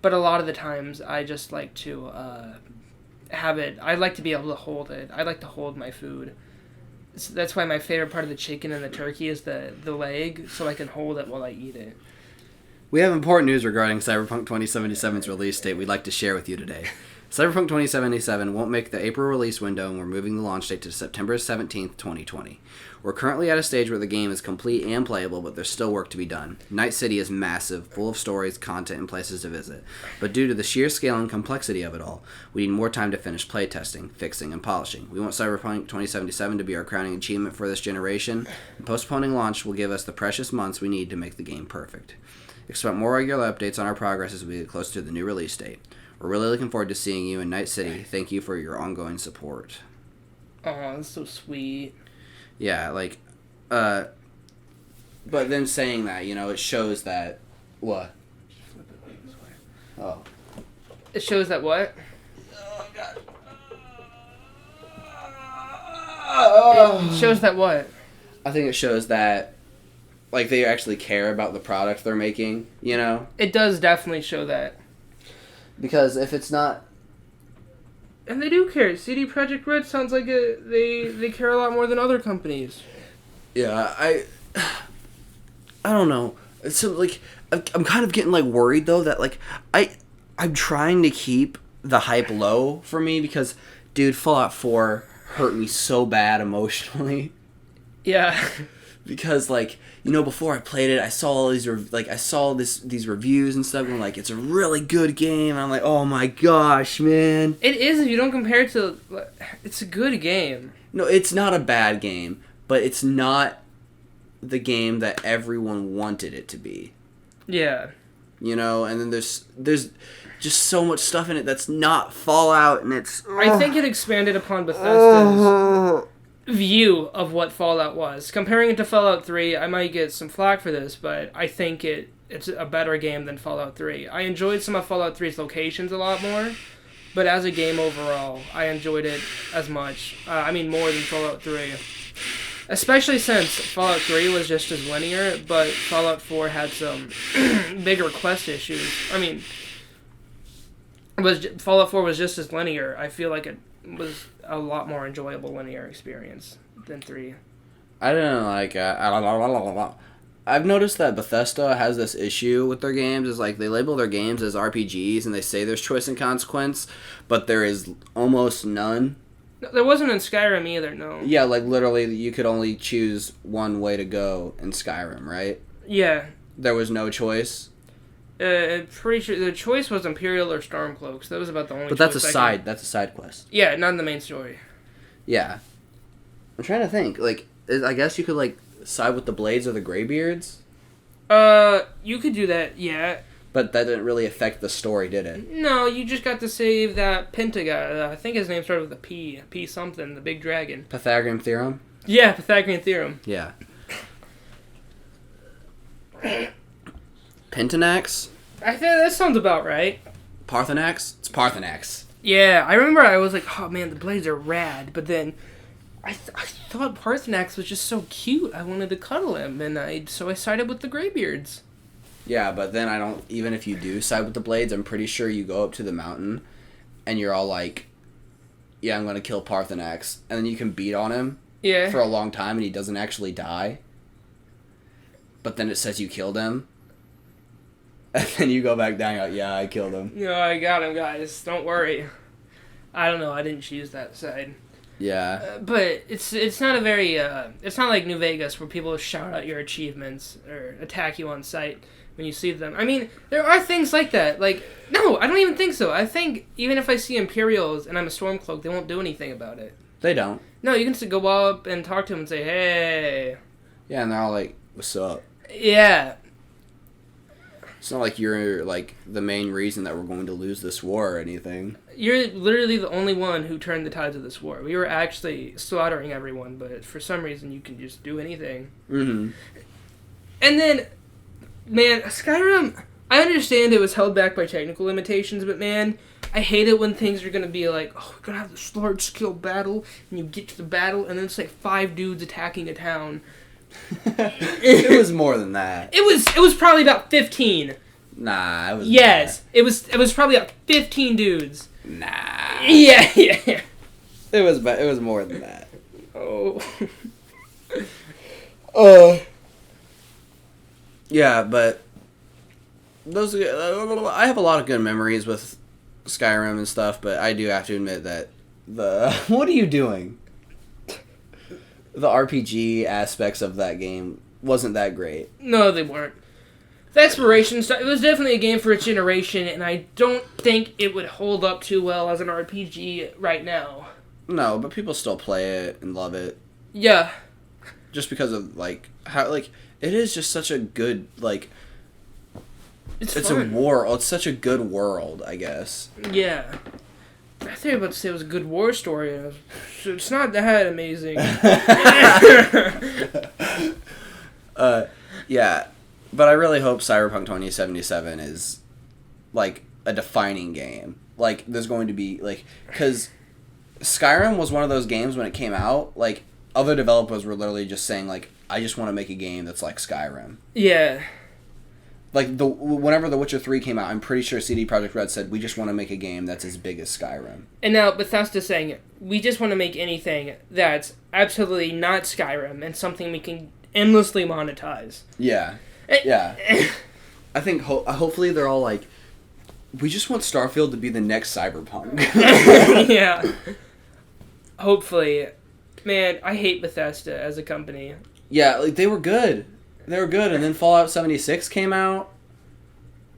But a lot of the times, I just like to have it. I like to be able to hold it. I like to hold my food. So that's why my favorite part of the chicken and the turkey is the leg, so I can hold it while I eat it. We have important news regarding Cyberpunk 2077's release date we'd like to share with you today. Cyberpunk 2077 won't make the April release window, and we're moving the launch date to September 17th, 2020. We're currently at a stage where the game is complete and playable, but there's still work to be done. Night City is massive, full of stories, content, and places to visit. But due to the sheer scale and complexity of it all, we need more time to finish playtesting, fixing, and polishing. We want Cyberpunk 2077 to be our crowning achievement for this generation, and postponing launch will give us the precious months we need to make the game perfect. Expect more regular updates on our progress as we get closer to the new release date. We're really looking forward to seeing you in Night City. Thank you for your ongoing support. Oh, that's so sweet. Yeah, like, but then saying that, you know, it shows that, what? Oh. It shows that what? Oh, God. It shows that what? I think it shows that, like, they actually care about the product they're making, you know? It does definitely show that. Because if it's not... And they do care. CD Projekt Red sounds like they care a lot more than other companies. Yeah, I don't know. So, like, I'm kind of getting, like, worried, though, that, like, I'm trying to keep the hype low for me because, dude, Fallout 4 hurt me so bad emotionally. Yeah. Because, like, you know, before I played it, I saw all these, these reviews and stuff, and, like, it's a really good game, and I'm like, oh my gosh, man. It is if you don't compare it to... It's a good game. No, it's not a bad game, but it's not the game that everyone wanted it to be. Yeah. You know, and then there's just so much stuff in it that's not Fallout, and it's... I think it expanded upon Bethesda's view of what Fallout was. Comparing it to Fallout 3, I might get some flack for this, but I think it's a better game than Fallout 3. I enjoyed some of Fallout 3's locations a lot more, but as a game overall, I enjoyed it as much. More than Fallout 3. Especially since Fallout 3 was just as linear, but Fallout 4 had some bigger quest issues. Fallout 4 was just as linear. I feel like it was a lot more enjoyable linear experience than 3. I didn't like... I've noticed that Bethesda has this issue with their games. Is like they label their games as RPGs and they say there's choice and consequence, but there is almost none. No, there wasn't in Skyrim either, no. Yeah, like literally you could only choose one way to go in Skyrim, right? Yeah. There was no choice. Pretty sure the choice was Imperial or Stormcloaks. That was about the only. But that's a side. That's a side quest. Yeah, not in the main story. Yeah, I'm trying to think. Like, I guess you could like side with the Blades or the Greybeards. You could do that. Yeah. But that didn't really affect the story, did it? No, you just got to save that Penta guy. I think his name started with a P. P something. The big dragon. Pythagorean theorem. Yeah, Pythagorean theorem. Yeah. Pentanax? I think that sounds about right. Parthenax? It's Parthenax. Yeah, I remember I was like, oh man, the blades are rad, but then I thought Parthenax was just so cute. I wanted to cuddle him, and so I sided with the Greybeards. Yeah, but then I don't, even if you do side with the Blades, I'm pretty sure you go up to the mountain, and you're all like, yeah, I'm going to kill Parthenax, and then you can beat on him for a long time, and he doesn't actually die. But then it says you killed him. And then you go back down, you're like, yeah, I killed him. No, I got him, guys. Don't worry. I don't know. I didn't choose that side. Yeah. But it's not a very... it's not like New Vegas where people shout out your achievements or attack you on sight when you see them. I mean, there are things like that. Like, no, I don't even think so. I think even if I see Imperials and I'm a Stormcloak, they won't do anything about it. They don't. No, you can just go up and talk to them and say, hey. Yeah, and they're all like, what's up? Yeah. It's not like you're, like, the main reason that we're going to lose this war or anything. You're literally the only one who turned the tides of this war. We were actually slaughtering everyone, but for some reason you can just do anything. Mm-hmm. And then, man, Skyrim, I understand it was held back by technical limitations, but man, I hate it when things are going to be like, oh, we're going to have this large-scale battle, and you get to the battle, and then it's like 5 dudes attacking a town. It was more than that. It was probably about 15. Nah, it was. Yes, it was probably about 15 dudes. Nah. Yeah. It was more than that. Oh. Yeah, but those I have a lot of good memories with Skyrim and stuff, but I do have to admit that what are you doing? The RPG aspects of that game wasn't that great. No, they weren't. The exploration stuff, it was definitely a game for its generation, and I don't think it would hold up too well as an RPG right now. No, but people still play it and love it. Yeah. Just because of, like, how, like, it is just such a good, like, it's fun. it's such a good world, I guess. Yeah. I thought you were about to say it was a good war story. It's not that amazing. Yeah. But I really hope Cyberpunk 2077 is, like, a defining game. Like, there's going to be, like, because Skyrim was one of those games when it came out, like, other developers were literally just saying, like, I just want to make a game that's like Skyrim. Yeah. Like, whenever The Witcher 3 came out, I'm pretty sure CD Projekt Red said, we just want to make a game that's as big as Skyrim. And now Bethesda's saying, we just want to make anything that's absolutely not Skyrim and something we can endlessly monetize. Yeah. Yeah. I think hopefully they're all like, we just want Starfield to be the next Cyberpunk. Yeah. Hopefully. Man, I hate Bethesda as a company. Yeah, like, they were good. They were good, and then Fallout 76 came out,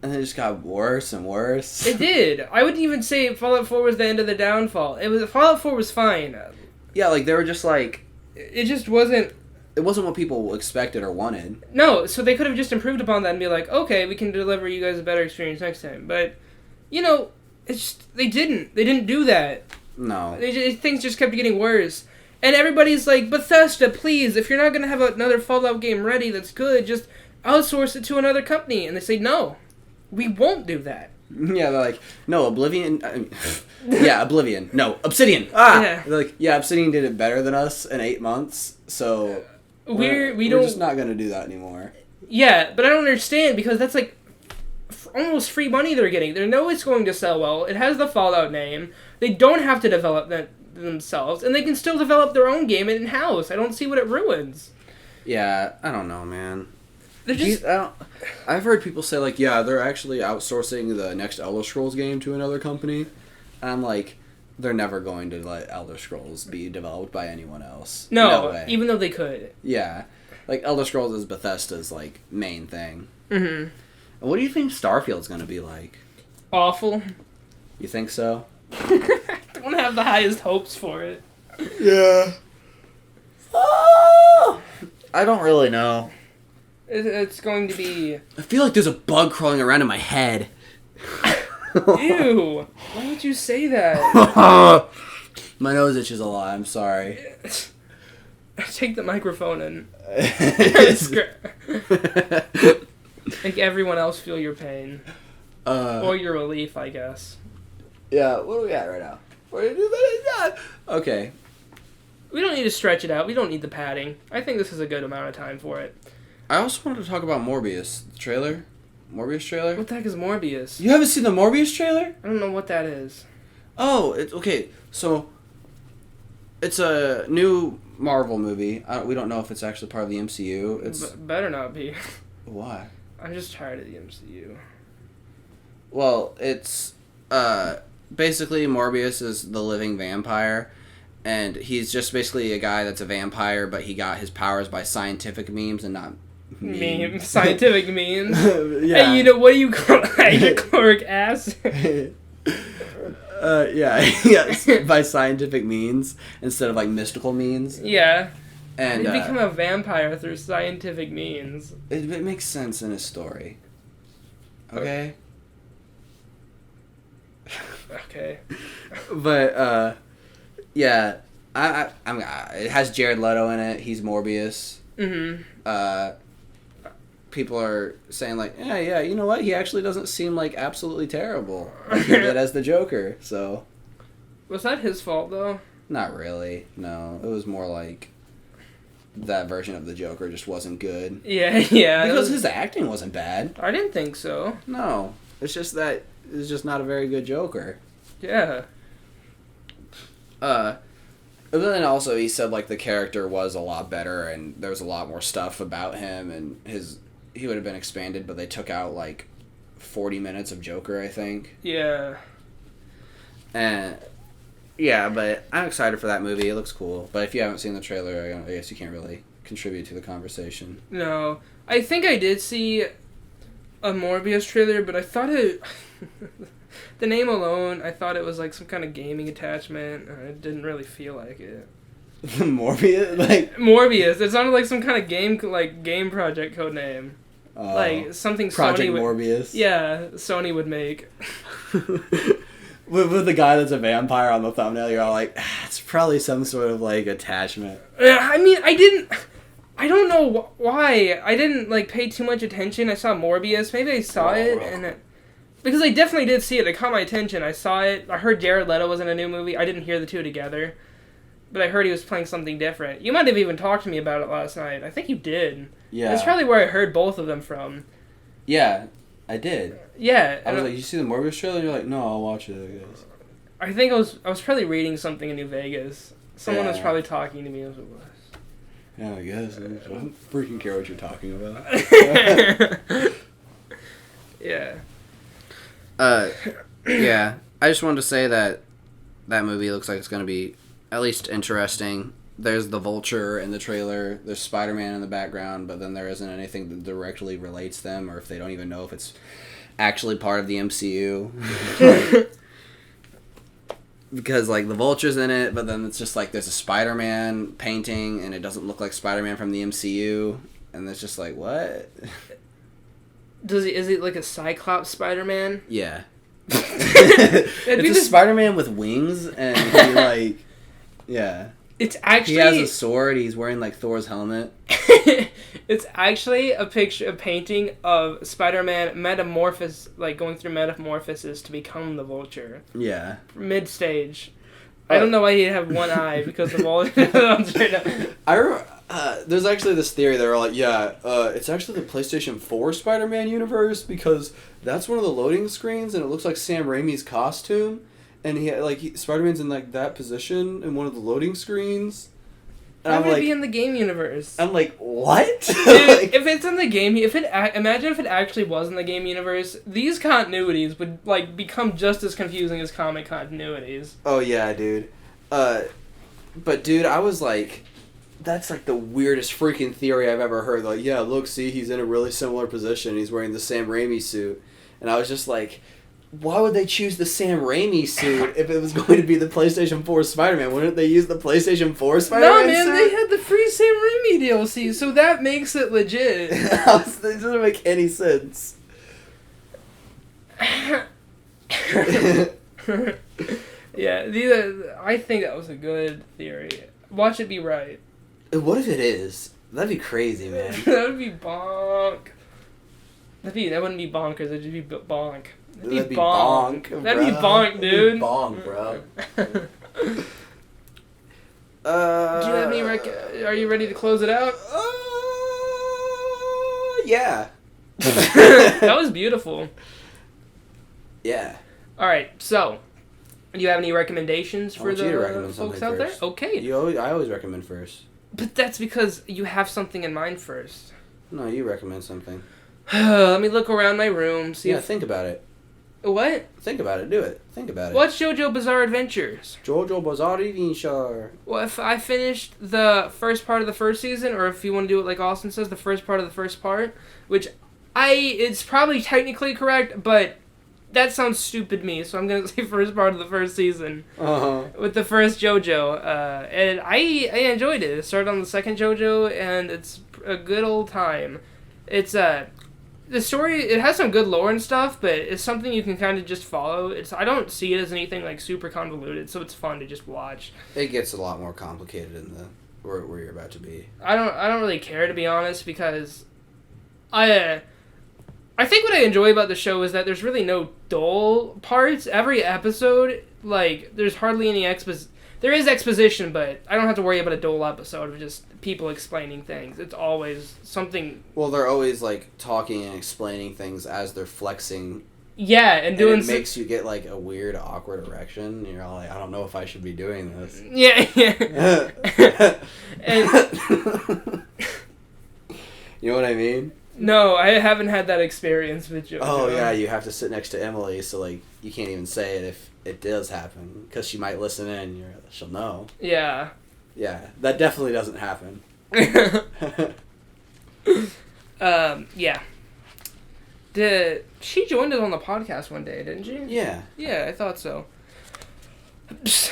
and then it just got worse and worse. It did. I wouldn't even say Fallout 4 was the end of the downfall. Fallout 4 was fine. Yeah, like, they were just like... It just wasn't... It wasn't what people expected or wanted. No, so they could have just improved upon that and be like, okay, we can deliver you guys a better experience next time. But, you know, it's just... They didn't. They didn't do that. No. Things just kept getting worse. And everybody's like, Bethesda, please, if you're not going to have another Fallout game ready that's good, just outsource it to another company. And they say, no, we won't do that. Yeah, they're like, no, Oblivion... yeah, Oblivion. No, Obsidian. Ah! Yeah. They're like, yeah, Obsidian did it better than us in 8 months, so... We're We're just not going to do that anymore. Yeah, but I don't understand, because that's like almost free money they're getting. They know it's going to sell well. It has the Fallout name. They don't have to develop that themselves, and they can still develop their own game in-house. I don't see what it ruins. Yeah, I don't know, man. They're just... I've heard people say, like, yeah, they're actually outsourcing the next Elder Scrolls game to another company. And I'm like, they're never going to let Elder Scrolls be developed by anyone else. No way. Even though they could. Yeah. Like, Elder Scrolls is Bethesda's, like, main thing. Mm-hmm. What do you think Starfield's going to be like? Awful. You think so? Don't have the highest hopes for it. Yeah. Oh! I don't really know. It's going to be... I feel like there's a bug crawling around in my head. Ew. Why would you say that? My nose itches a lot. I'm sorry. Take the microphone and... Make everyone else feel your pain. Or your relief, I guess. Yeah, what are we at right now? Okay. We don't need to stretch it out. We don't need the padding. I think this is a good amount of time for it. I also wanted to talk about Morbius. The trailer? Morbius trailer? What the heck is Morbius? You haven't seen the Morbius trailer? I don't know what that is. Oh, okay. So, it's a new Marvel movie. We don't know if it's actually part of the MCU. It's better not be. Why? I'm just tired of the MCU. Well, it's basically Morbius is the living vampire, and he's just basically a guy that's a vampire, but he got his powers by scientific memes and not memes. Scientific memes. Yeah. Hey, you know, what do you call hydrochloric acid? Yes, by scientific means instead of like mystical means. Yeah. And you become a vampire through scientific means. It makes sense in his story. Okay. Okay. But yeah, I'm. It has Jared Leto in it. He's Morbius. Mm-hmm. People are saying like, yeah, you know what? He actually doesn't seem like absolutely terrible. Like he did as the Joker. So. Was that his fault though? Not really. No, it was more like that version of the Joker just wasn't good. Yeah. Because his acting wasn't bad. I didn't think so. No, it's just that it's just not a very good Joker. Yeah. But then also he said like the character was a lot better and there was a lot more stuff about him and he would have been expanded, but they took out like 40 minutes of Joker, I think. Yeah. And yeah, but I'm excited for that movie. It looks cool. But if you haven't seen the trailer, I guess you can't really contribute to the conversation. No. I think I did see a Morbius trailer, but I thought it... the name alone, I thought it was like some kind of gaming attachment, and it didn't really feel like it. Morbius? Like... Morbius. It sounded like some kind of game project code name. Like something Project Sony would... Morbius? Yeah, Sony would make. With the guy that's a vampire on the thumbnail, you're all like, it's probably some sort of, like, attachment. I mean, I don't know why. I didn't, like, pay too much attention. I saw Morbius. Maybe I saw it, and because I definitely did see it. It caught my attention. I saw it. I heard Jared Leto was in a new movie. I didn't hear the two together. But I heard he was playing something different. You might have even talked to me about it last night. I think you did. Yeah. That's probably where I heard both of them from. Yeah, I did. Yeah. I was like, you see the Morbius trailer? You're like, no, I'll watch it, I guess. I think I was probably reading something in New Vegas. Someone was probably talking to me as it was. Yeah, I guess. I don't freaking care what you're talking about. Yeah. Yeah. I just wanted to say that movie looks like it's going to be at least interesting. There's the Vulture in the trailer. There's Spider-Man in the background, but then there isn't anything that directly relates them, or if they don't even know if it's actually part of the MCU. Because, like, the Vulture's in it, but then it's just, like, there's a Spider-Man painting, and it doesn't look like Spider-Man from the MCU. And it's just like, what? Is he like a Cyclops Spider-Man? Yeah. It's a Spider-Man with wings, and he, like... Yeah. It's actually... He has a sword, he's wearing, like, Thor's helmet. It's actually a painting of Spider-Man going through metamorphosis to become the Vulture. Yeah. Mid-stage. I don't know why he'd have one eye, because the Vulture... I remember... there's actually this theory that are like, it's actually the PlayStation 4 Spider-Man universe, because that's one of the loading screens, and it looks like Sam Raimi's costume, and Spider-Man's in, like, that position in one of the loading screens. Why would it be in the game universe? I'm like, what? Dude, if it's in the game, imagine if it actually was in the game universe, these continuities would, like, become just as confusing as comic continuities. Oh, yeah, dude. But, dude, I was like... That's, like, the weirdest freaking theory I've ever heard. Like, yeah, look, see, he's in a really similar position. He's wearing the Sam Raimi suit. And I was just like, why would they choose the Sam Raimi suit if it was going to be the PlayStation 4 Spider-Man? Wouldn't they use the PlayStation 4 Spider-Man suit? No, man, suit? they had the free Sam Raimi DLC, so that makes it legit. That doesn't make any sense. Yeah, I think that was a good theory. Watch it be right. What if it is? That'd be crazy, man. That would be bonk. That wouldn't be bonkers, it'd just be bonk. That'd be bonk, bro. That'd be bonk, dude. Bonk, bro. Do you have any are you ready to close it out? Yeah. That was beautiful. Yeah. Alright, so, do you have any recommendations for the folks out there? Okay. I always recommend first. But that's because you have something in mind first. No, you recommend something. Let me look around my room, think about it. What? Think about it, do it. Think about it. What's JoJo Bizarre Adventures? JoJo Bizarre Adventure. Well, if I finished the first part of the first season, or if you want to do it like Austin says, the first part of the first part, which it's probably technically correct, but that sounds stupid to me, so I'm going to say first part of the first season. Uh-huh. With the first JoJo. And I enjoyed it. It started on the second JoJo, and it's a good old time. It's, the story, it has some good lore and stuff, but it's something you can kind of just follow. I don't see it as anything, like, super convoluted, so it's fun to just watch. It gets a lot more complicated in where you're about to be. I don't really care, to be honest, because I think what I enjoy about the show is that there's really no dull parts. Every episode, like, there's hardly any there is exposition, but I don't have to worry about a dull episode of just people explaining things. It's always something... Well, they're always, like, talking and explaining things as they're flexing. Yeah, and doing... it makes you get, like, a weird, awkward erection. You're all like, I don't know if I should be doing this. Yeah. And... You know what I mean? No, I haven't had that experience with JoJo. Oh yeah, you have to sit next to Emily, so like you can't even say it if it does happen because she might listen in. And she'll know. Yeah. Yeah, that definitely doesn't happen. Yeah. She joined us on the podcast one day, didn't she? Yeah. Yeah, I thought so.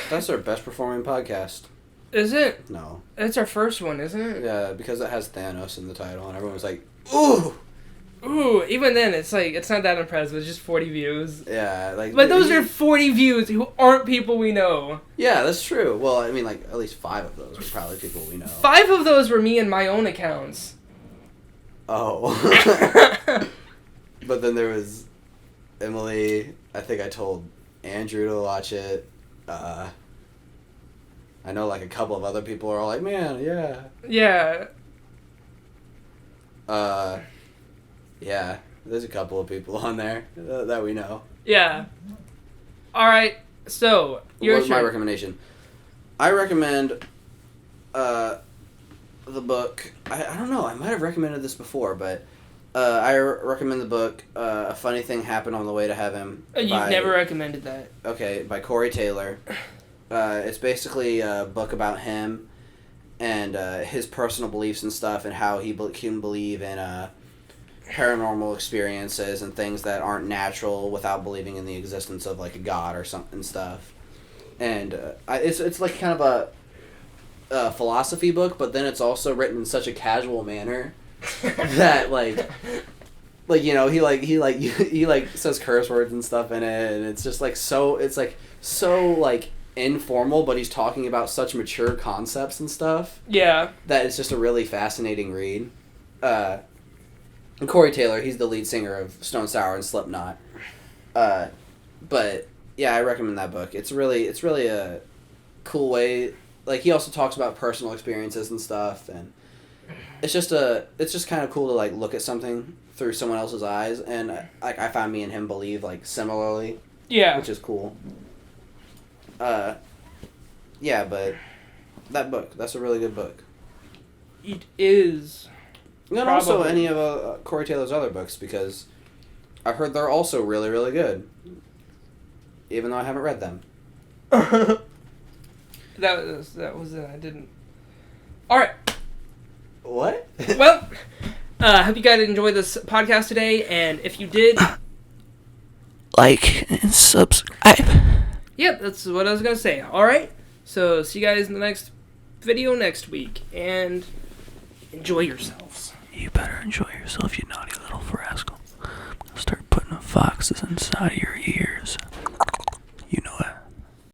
That's our best performing podcast. Is it? No. It's our first one, isn't it? Yeah, because it has Thanos in the title, and everyone was like, "Ooh." Ooh, even then, it's like, it's not that impressive. It's just 40 views. Yeah, like. But those are 40 views who aren't people we know. Yeah, that's true. Well, I mean, like, at least 5 of those were probably people we know. 5 of those were me and my own accounts. Oh. But then there was Emily. I think I told Andrew to watch it. I know, like, a couple of other people are all like, man, yeah. Yeah. Yeah, there's a couple of people on there that we know. Yeah. Alright, so, your What's my recommendation? I recommend the book. I don't know, I might have recommended this before, but I recommend the book A Funny Thing Happened on the Way to Heaven. You've never recommended that. Okay, by Corey Taylor. It's basically a book about him and his personal beliefs and stuff, and how he can believe in paranormal experiences and things that aren't natural without believing in the existence of like a god or something and stuff. And it's like kind of a philosophy book, but then it's also written in such a casual manner that like you know, he says curse words and stuff in it, and it's just like so informal, but he's talking about such mature concepts and stuff. Yeah. That it's just a really fascinating read. And Corey Taylor, he's the lead singer of Stone Sour and Slipknot. But yeah, I recommend that book. It's really a cool way. Like, he also talks about personal experiences and stuff, and it's just kind of cool to like look at something through someone else's eyes, and like I found me and him believe like similarly. Yeah. Which is cool. Yeah, but that book, that's a really good book. It is. And also any of Corey Taylor's other books, because I've heard they're also really, really good. Even though I haven't read them. That was it. I didn't. Alright. What? Well, hope you guys enjoyed this podcast today, and if you did... like and subscribe. Yep, that's what I was going to say. Alright? So, see you guys in the next video next week, and enjoy yourselves. You better enjoy yourself, you naughty little rascal. I'm gonna start putting foxes inside of your ears.